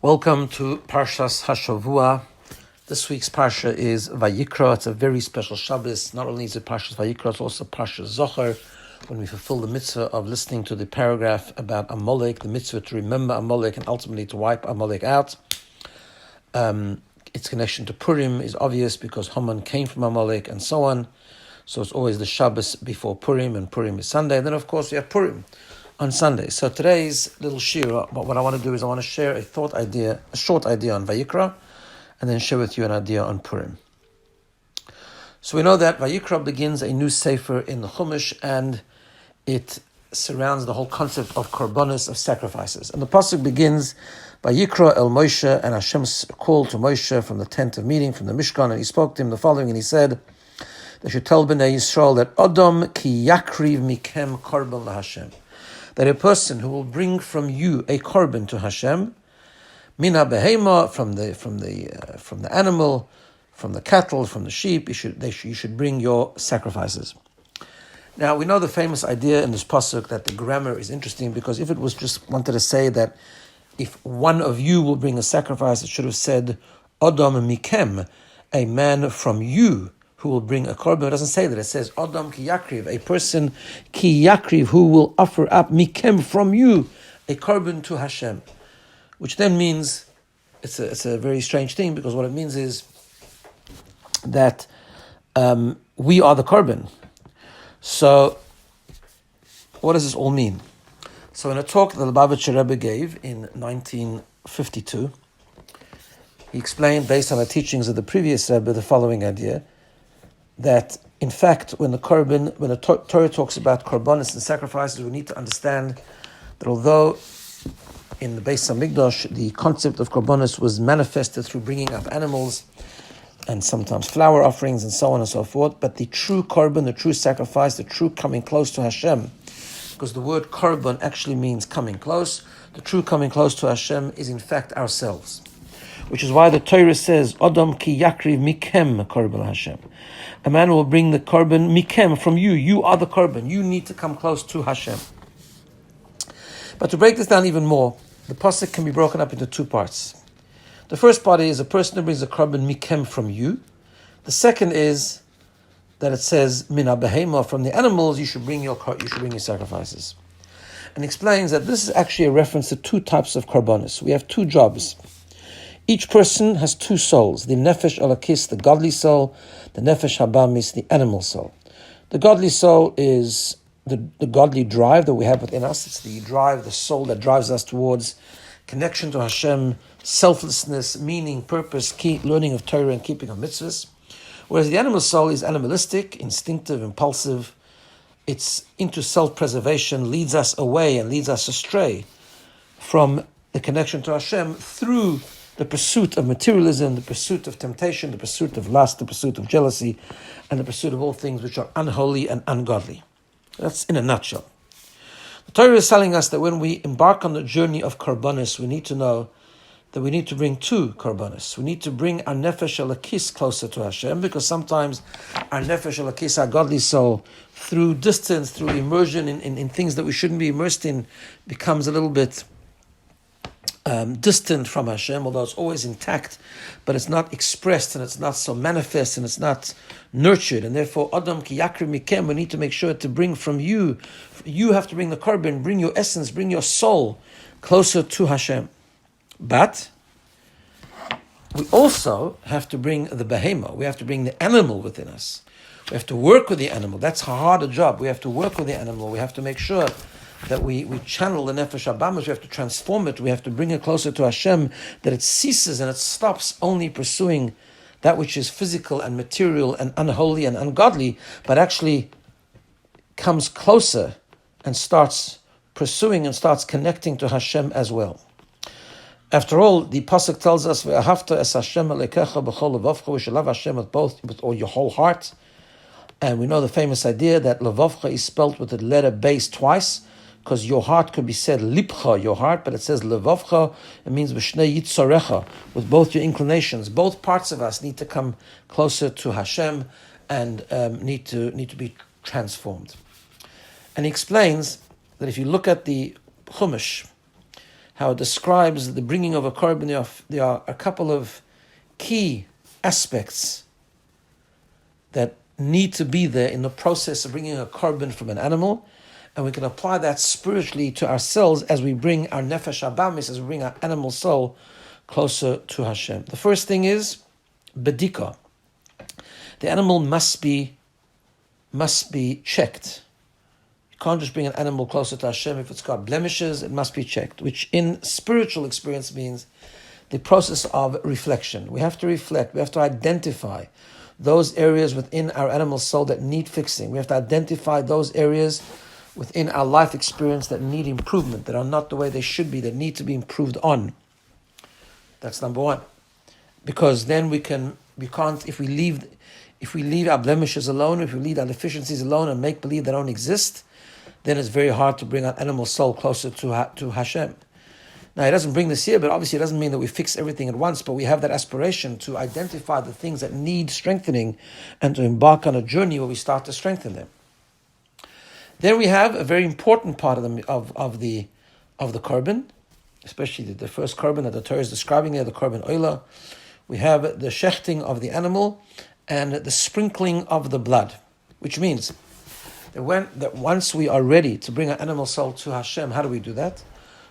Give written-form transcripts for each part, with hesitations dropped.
Welcome to Parshas Hashavua. This week's Parsha is Vayikra. It's a very special Shabbos. Not only is it Parshas Vayikra, it's also Parshas Zocher, when we fulfill the mitzvah of listening to the paragraph about Amalek, the mitzvah to remember Amalek and ultimately to wipe Amalek out. Its connection to Purim is obvious because Haman came from Amalek and so on. So it's always the Shabbos before Purim, and Purim is Sunday. And then, of course, we have Purim on Sunday. So today's little shir, what I want to do is I want to share a short idea on Vayikra, and then share with you an idea on Purim. So we know that Vayikra begins a new sefer in the Chumash, and it surrounds the whole concept of korbanos, of sacrifices. And the pasuk begins, Vayikra el Moshe, and Hashem's call to Moshe from the tent of meeting, from the Mishkan, and he spoke to him the following, and he said, they should tell Bnei Yisrael that Adam ki yakriv mikem korban laHashem, that a person who will bring from you a korban to Hashem, mina behema, from the animal, from the cattle, from the sheep, you should bring your sacrifices. Now we know the famous idea in this pasuk that the grammar is interesting, because if it was just wanted to say that if one of you will bring a sacrifice, it should have said Adam mikem, a man from you who will bring a korban. It doesn't say that. It says Adam ki yakriv, a person ki yakriv, who will offer up mikem, from you, a korban to Hashem, which then means it's a very strange thing, because what it means is that we are the korban. So what does this all mean? So in a talk that the Lubavitcher Rebbe gave in 1952, he explained, based on the teachings of the previous Rebbe, the following idea, that in fact, when the Torah talks about korbanos and sacrifices, we need to understand that although in the Beis HaMikdash the concept of korbanos was manifested through bringing up animals and sometimes flower offerings and so on and so forth, but the true korban, the true sacrifice, the true coming close to Hashem, because the word korban actually means coming close, the true coming close to Hashem is in fact ourselves. Which is why the Torah says, Adam ki yakriv mikem korban Hashem. A man will bring the korban mikem, from you. You are the korban. You need to come close to Hashem. But to break this down even more, the pasuk can be broken up into two parts. The first part is a person who brings the korban mikem, from you. The second is that it says mina behema, from the animals you should bring your sacrifices. And explains that this is actually a reference to two types of korbanos. We have two jobs. Each person has two souls, the nefesh alakis, the godly soul, the nefesh habamis, the animal soul. The godly soul is the godly drive that we have within us. It's the drive, the soul that drives us towards connection to Hashem, selflessness, meaning, purpose, learning of Torah and keeping of mitzvahs. Whereas the animal soul is animalistic, instinctive, impulsive. It's into self-preservation, leads us away and leads us astray from the connection to Hashem through the pursuit of materialism, the pursuit of temptation, the pursuit of lust, the pursuit of jealousy, and the pursuit of all things which are unholy and ungodly. That's in a nutshell. The Torah is telling us that when we embark on the journey of korbanos, we need to know that we need to bring two korbanos. We need to bring our nefesh alakis closer to Hashem, because sometimes our nefesh alakis, our godly soul, through distance, through immersion in things that we shouldn't be immersed in, becomes a little bit distant from Hashem, although it's always intact, but it's not expressed and it's not so manifest and it's not nurtured, and therefore Adam ki yakriv mikem, we need to make sure to bring from you. You have to bring the korban, bring your essence, bring your soul closer to Hashem. But we also have to bring the behema, we have to bring the animal within us. We have to work with the animal. That's a harder job. We have to work with the animal. We have to make sure that we channel the nefesh habamis, we have to transform it, we have to bring it closer to Hashem, that it ceases and it stops only pursuing that which is physical and material and unholy and ungodly, but actually comes closer and starts pursuing and starts connecting to Hashem as well. After all, the pasuk tells us, "Ve'ahavta es Hashem elekecha b'chol levavcha," we should love Hashem with all your whole heart. And we know the famous idea that levavcha is spelled with the letter base twice, because your heart could be said lipcha, your heart, but it says levavcha. It means v'shnei yitzorecha, with both your inclinations. Both parts of us need to come closer to Hashem and need to be transformed. And he explains that if you look at the Chumash, how it describes the bringing of a korban. There are a couple of key aspects that need to be there in the process of bringing a korban from an animal, and we can apply that spiritually to ourselves as we bring our nefesh abamis, as we bring our animal soul closer to Hashem. The first thing is bedika. The animal must be checked. You can't just bring an animal closer to Hashem if it's got blemishes. It must be checked, which in spiritual experience means the process of reflection. We have to reflect. We have to identify those areas within our animal soul that need fixing. We have to identify those areas within our life experience that need improvement, that are not the way they should be, that need to be improved on. That's number one. Because then we can't, if we leave our blemishes alone, if we leave our deficiencies alone and make believe they don't exist, then it's very hard to bring our animal soul closer to Hashem. Now, it doesn't bring this here, but obviously it doesn't mean that we fix everything at once, but we have that aspiration to identify the things that need strengthening and to embark on a journey where we start to strengthen them. Then we have a very important part of the korban, especially the first korban that the Torah is describing there, the korban oila. We have the shechting of the animal and the sprinkling of the blood, which means that once we are ready to bring our animal soul to Hashem, how do we do that?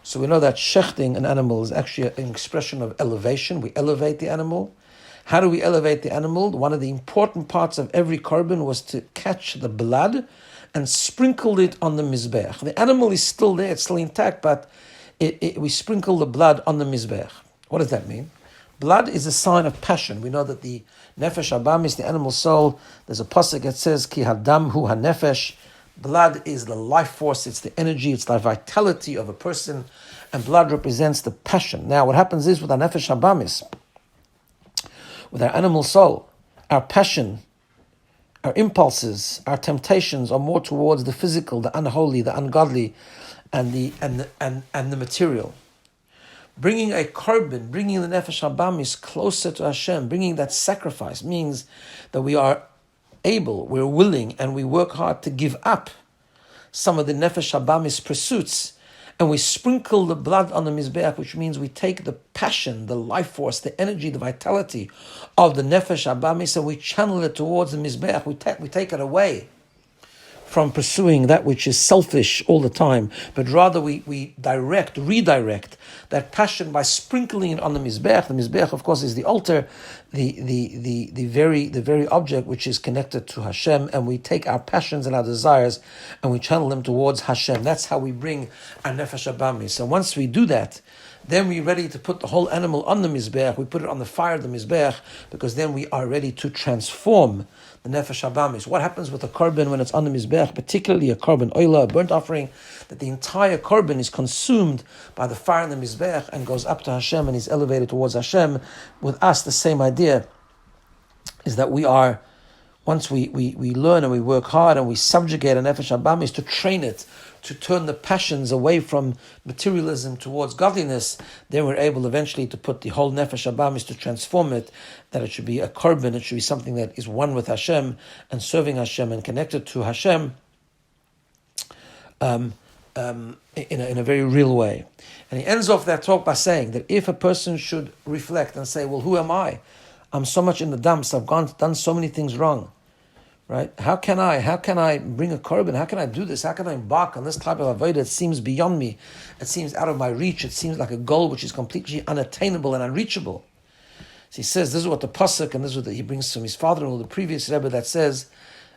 So we know that shechting an animal is actually an expression of elevation. We elevate the animal. How do we elevate the animal? One of the important parts of every korban was to catch the blood and sprinkle it on the mizbeach. The animal is still there, it's still intact, but we sprinkle the blood on the mizbeach. What does that mean? Blood is a sign of passion. We know that the nefesh abamis, the animal soul, there's a pasuk that says, ki hadam hu hanefesh. Blood is the life force, it's the energy, it's the vitality of a person, and blood represents the passion. Now, what happens is with our nefesh abamis, with our animal soul, our passion, our impulses, our temptations are more towards the physical, the unholy, the ungodly, and the material. Bringing a korban, bringing the nefesh abamis closer to Hashem, bringing that sacrifice means that we are able, we're willing, and we work hard to give up some of the nefesh abamis pursuits, and we sprinkle the blood on the mizbeach, which means we take the passion, the life force, the energy, the vitality of the nefesh abamis, and we channel it towards the mizbeach. We take it away from pursuing that which is selfish all the time, but rather we redirect that passion by sprinkling it on the mizbeach. The mizbeach, of course, is the altar, the very object which is connected to Hashem, and we take our passions and our desires and we channel them towards Hashem. That's how we bring our nefesh abamis. So once we do that, then we're ready to put the whole animal on the mizbeach. We put it on the fire of the mizbeach, because then we are ready to transform the nefesh abamis. What happens with a korban when it's on the mizbeach, particularly a korban oila, a burnt offering, that the entire korban is consumed by the fire in the mizbeach and goes up to Hashem and is elevated towards Hashem. With us, the same idea is that we are, once we learn and we work hard and we subjugate a nefesh abamis to train it, to turn the passions away from materialism towards godliness, then we're able eventually to put the whole nefesh abamis, to transform it, that it should be a korban, it should be something that is one with Hashem and serving Hashem and connected to Hashem in a very real way. And he ends off that talk by saying that if a person should reflect and say, well, who am I? I'm so much in the dumps, I've done so many things wrong. Right? How can I bring a korban? How can I do this? How can I embark on this type of avodah? It seems beyond me. It seems out of my reach. It seems like a goal which is completely unattainable and unreachable. So he says, this is what the pasuk, and this is what he brings from his father-in-law, the previous Rebbe, that says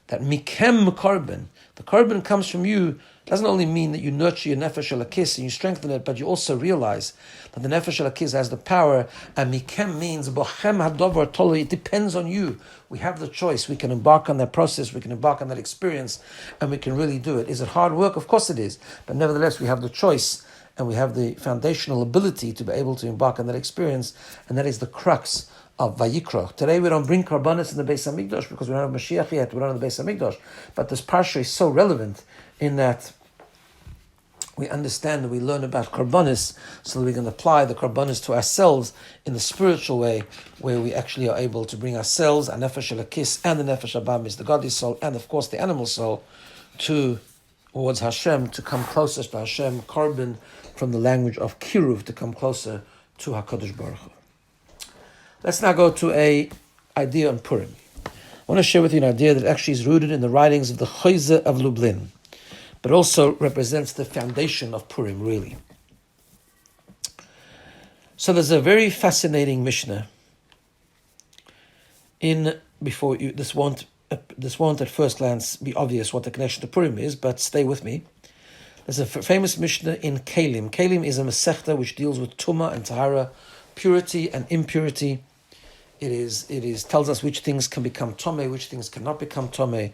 that mikem korban. The korban comes from you. It doesn't only mean that you nurture your nefesh elakis and you strengthen it, but you also realize that the nefesh elakis has the power, and mikem means bochem hadovar tolo. It depends on you. We have the choice. We can embark on that process. We can embark on that experience, and we can really do it. Is it hard work? Of course it is. But nevertheless, we have the choice, and we have the foundational ability to be able to embark on that experience, and that is the crux of Vayikra. Today we don't bring karbanis in the Beis Hamikdash because we don't have Mashiach yet. We don't have the Beis Hamikdash. But this parsha is so relevant in that we understand and we learn about karbanis, so that we can apply the karbanis to ourselves in the spiritual way, where we actually are able to bring ourselves, our nefesh elakis and the nefesh abamis, the godly soul, and of course the animal soul, to towards Hashem, to come closer to Hashem, korban from the language of kiruv, to come closer to HaKadosh Baruch Hu. Let's now go to a idea on Purim. I want to share with you an idea that actually is rooted in the writings of the Chayze of Lublin, but also represents the foundation of Purim, really. So there's a very fascinating Mishnah. This won't at first glance be obvious what the connection to Purim is, but stay with me. There's a famous Mishnah in Kelim. Kelim is a Masechta which deals with Tumah and Tahara, purity and impurity. It tells us which things can become Tomei, which things cannot become Tomei,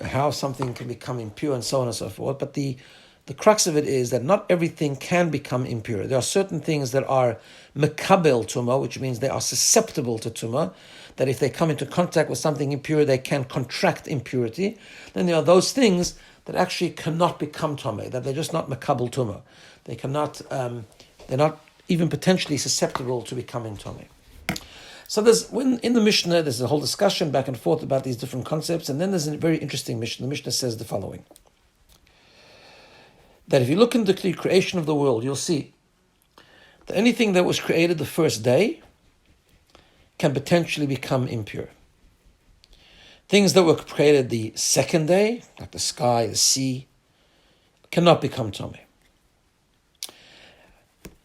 how something can become impure, and so on and so forth. But the crux of it is that not everything can become impure. There are certain things that are mekabel tumah, which means they are susceptible to tumah, that if they come into contact with something impure, they can contract impurity. Then there are those things that actually cannot become tomei, that they're just not mekabel tumah. They cannot, they're not even potentially susceptible to becoming tomei. So in the Mishnah, there's a whole discussion back and forth about these different concepts, and then there's a very interesting Mishnah. The Mishnah says the following: that if you look into the creation of the world, you'll see that anything that was created the first day can potentially become impure. Things that were created the second day, like the sky, the sea, cannot become tomei.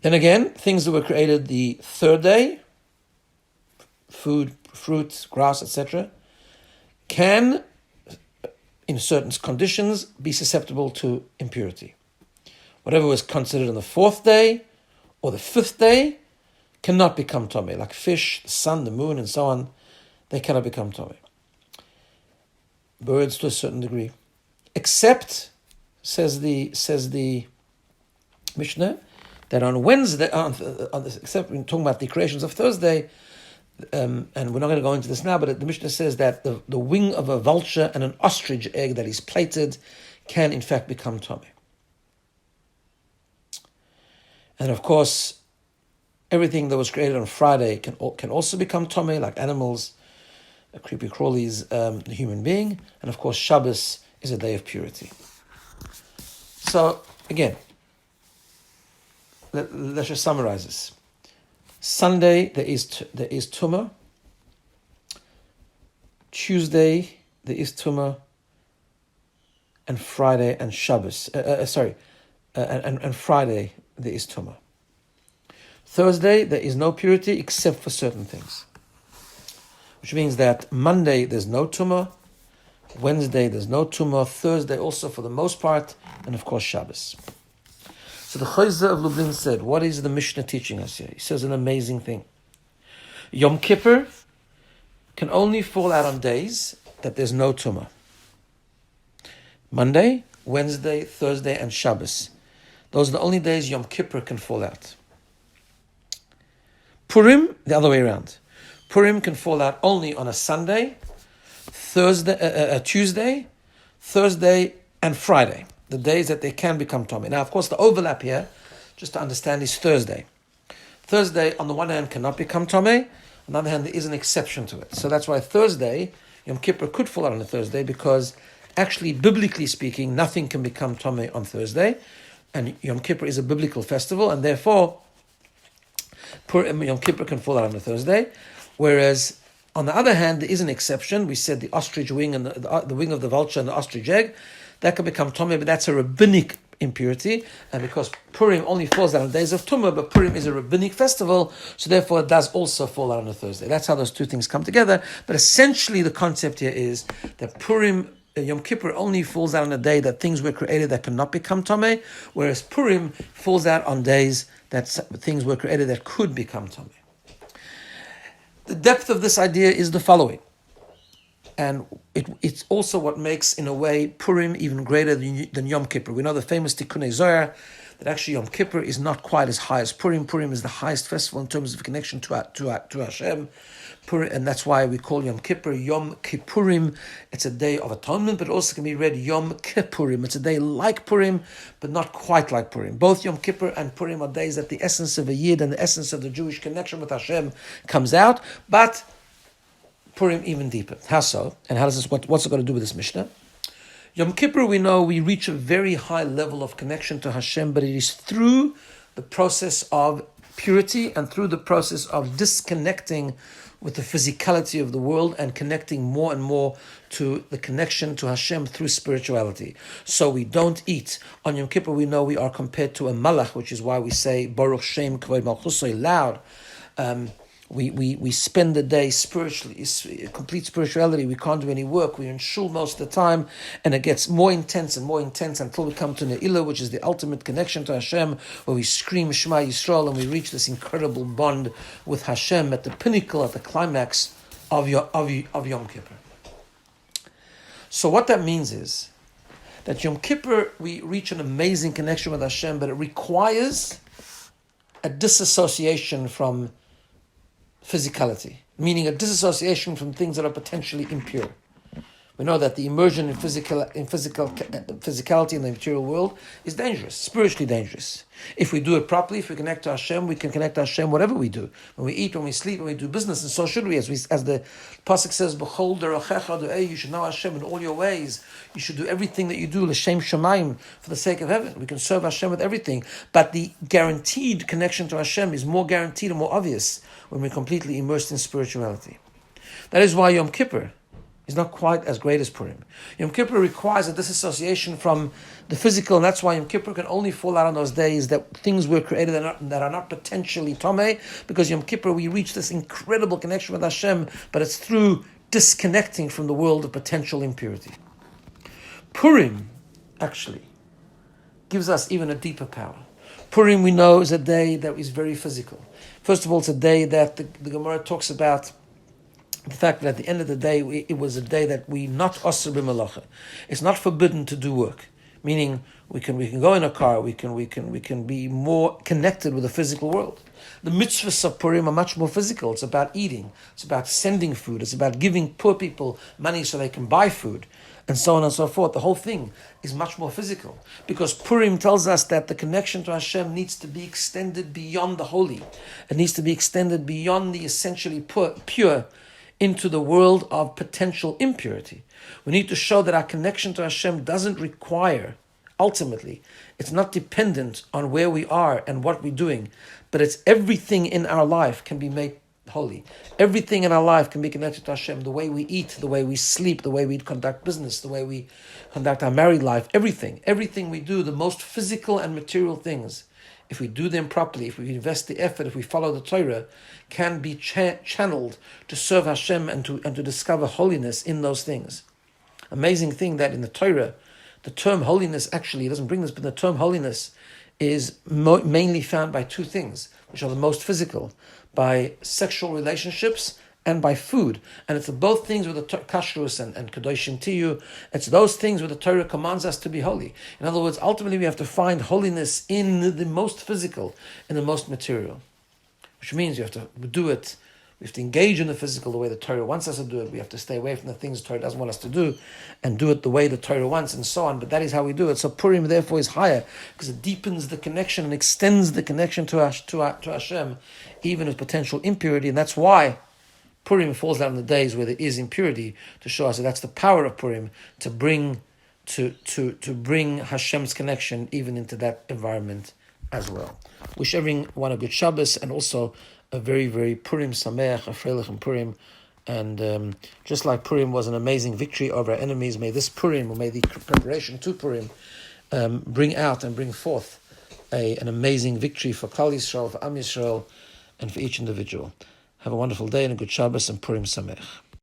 Then again, things that were created the third day, food, fruits, grass, etc., can, in certain conditions, be susceptible to impurity. Whatever was considered on the fourth day or the fifth day cannot become tomei, like fish, the sun, the moon, and so on. They cannot become tomei. Birds to a certain degree, except, says the Mishnah, that on Wednesday, except when talking about the creations of Thursday, and we're not going to go into this now, but the Mishnah says that the wing of a vulture and an ostrich egg that is plated can in fact become tomei. And of course, everything that was created on Friday can also become tomei, like animals, creepy crawlies, the human being, and of course Shabbos is a day of purity. So again, let's just summarize this. Sunday there is tumah. Tuesday there is tumah, and Friday and Shabbos. And Friday there is tumah. Thursday there is no purity except for certain things, which means that Monday there's no tumah, Wednesday there's no tumah, Thursday also for the most part, and of course Shabbos. So the Chayze of Lublin said, what is the Mishnah teaching us here? He says an amazing thing. Yom Kippur can only fall out on days that there's no tumah. Monday, Wednesday, Thursday, and Shabbos. Those are the only days Yom Kippur can fall out. Purim, the other way around. Purim can fall out only on a Sunday, Tuesday, Thursday, and Friday. The days that they can become tomei. Now, of course, the overlap here, just to understand, is Thursday. Thursday, on the one hand, cannot become tomei. On the other hand, there is an exception to it. So that's why Thursday, Yom Kippur could fall out on a Thursday, because actually, biblically speaking, nothing can become tomei on Thursday. And Yom Kippur is a biblical festival, and therefore, Yom Kippur can fall out on a Thursday. Whereas, on the other hand, there is an exception. We said the ostrich wing and the wing of the vulture and the ostrich egg, that can become tomei, but that's a rabbinic impurity. And because Purim only falls out on days of Tumah, but Purim is a rabbinic festival, so therefore it does also fall out on a Thursday. That's how those two things come together. But essentially the concept here is that Purim, Yom Kippur only falls out on a day that things were created that cannot become tomei, whereas Purim falls out on days that things were created that could become tomei. The depth of this idea is the following. And it's also what makes, in a way, Purim even greater than Yom Kippur. We know the famous Tikkunei Zohar, that actually Yom Kippur is not quite as high as Purim. Purim is the highest festival in terms of connection to Hashem. Purim, and that's why we call Yom Kippur Yom Kippurim. It's a day of atonement, but it also can be read Yom Kippurim. It's a day like Purim, but not quite like Purim. Both Yom Kippur and Purim are days that the essence of a Yid and the essence of the Jewish connection with Hashem comes out, but Purim even deeper. How so? And how does this? What's it got to do with this Mishnah? Yom Kippur, we know we reach a very high level of connection to Hashem, but it is through the process of purity and through the process of disconnecting with the physicality of the world and connecting more and more to the connection to Hashem through spirituality. So we don't eat. On Yom Kippur, we know we are compared to a malach, which is why we say Baruch Shem Kvod Malchusay loud. We spend the day spiritually, complete spirituality. We can't do any work. We're in shul most of the time, and it gets more intense and more intense until we come to Ne'ilah, which is the ultimate connection to Hashem, where we scream Shema Yisrael, and we reach this incredible bond with Hashem at the pinnacle, at the climax of Yom Kippur. So what that means is that Yom Kippur, we reach an amazing connection with Hashem, but it requires a disassociation from physicality, meaning a disassociation from things that are potentially impure. We know that the immersion in physicality in the material world is dangerous, spiritually dangerous. If we do it properly, if we connect to Hashem, we can connect to Hashem whatever we do. When we eat, when we sleep, when we do business, and so should we. As the Pasuk says, "B'chol derechecha du'ei," you should know Hashem in all your ways. You should do everything that you do l'shem shamayim, for the sake of heaven. We can serve Hashem with everything, but the guaranteed connection to Hashem is more guaranteed and more obvious when we're completely immersed in spirituality. That is why Yom Kippur is not quite as great as Purim. Yom Kippur requires a disassociation from the physical, and that's why Yom Kippur can only fall out on those days that things were created that are not potentially Tomei, because Yom Kippur we reach this incredible connection with Hashem, but it's through disconnecting from the world of potential impurity. Purim, actually, gives us even a deeper power. Purim, we know, is a day that is very physical. First of all, it's a day that the Gemara talks about the fact that at the end of the day, it was a day that we not osir b'melacha. It's not forbidden to do work, meaning we can go in a car, we can be more connected with the physical world. The mitzvahs of Purim are much more physical. It's about eating, it's about sending food, it's about giving poor people money so they can buy food, and so on and so forth. The whole thing is much more physical, because Purim tells us that the connection to Hashem needs to be extended beyond the holy. It needs to be extended beyond the essentially pure into the world of potential impurity. We need to show that our connection to Hashem doesn't require, ultimately, it's not dependent on where we are and what we're doing, but it's everything in our life can be made holy. Everything in our life can be connected to Hashem. The way we eat, the way we sleep, the way we conduct business, the way we conduct our married life, everything we do, the most physical and material things, if we do them properly, if we invest the effort, if we follow the Torah, can be channeled to serve Hashem and to discover holiness in those things. Amazing thing that in the Torah, the term holiness actually doesn't bring this, but the term holiness is mainly found by two things, which are the most physical, by sexual relationships and by food. And it's both things with the kashrus and kadoshim tiyu. It's those things where the Torah commands us to be holy. In other words, ultimately we have to find holiness in the most physical, in the most material. Which means you have to do it, we have to engage in the physical the way the Torah wants us to do it. We have to stay away from the things the Torah doesn't want us to do, and do it the way the Torah wants, and so on. But that is how we do it. So Purim, therefore, is higher, because it deepens the connection and extends the connection to Hashem, even with potential impurity. And that's why Purim falls down in the days where there is impurity, to show us that that's the power of Purim, to bring Hashem's connection even into that environment as well. Wish everyone a good Shabbos, and also a very, very Purim Sameach, a Freilich and Purim. And just like Purim was an amazing victory over our enemies, may this Purim, or may the preparation to Purim, bring out and bring forth an amazing victory for Klal Yisrael, for Am Yisrael, and for each individual. Have a wonderful day and a good Shabbos and Purim Sameach.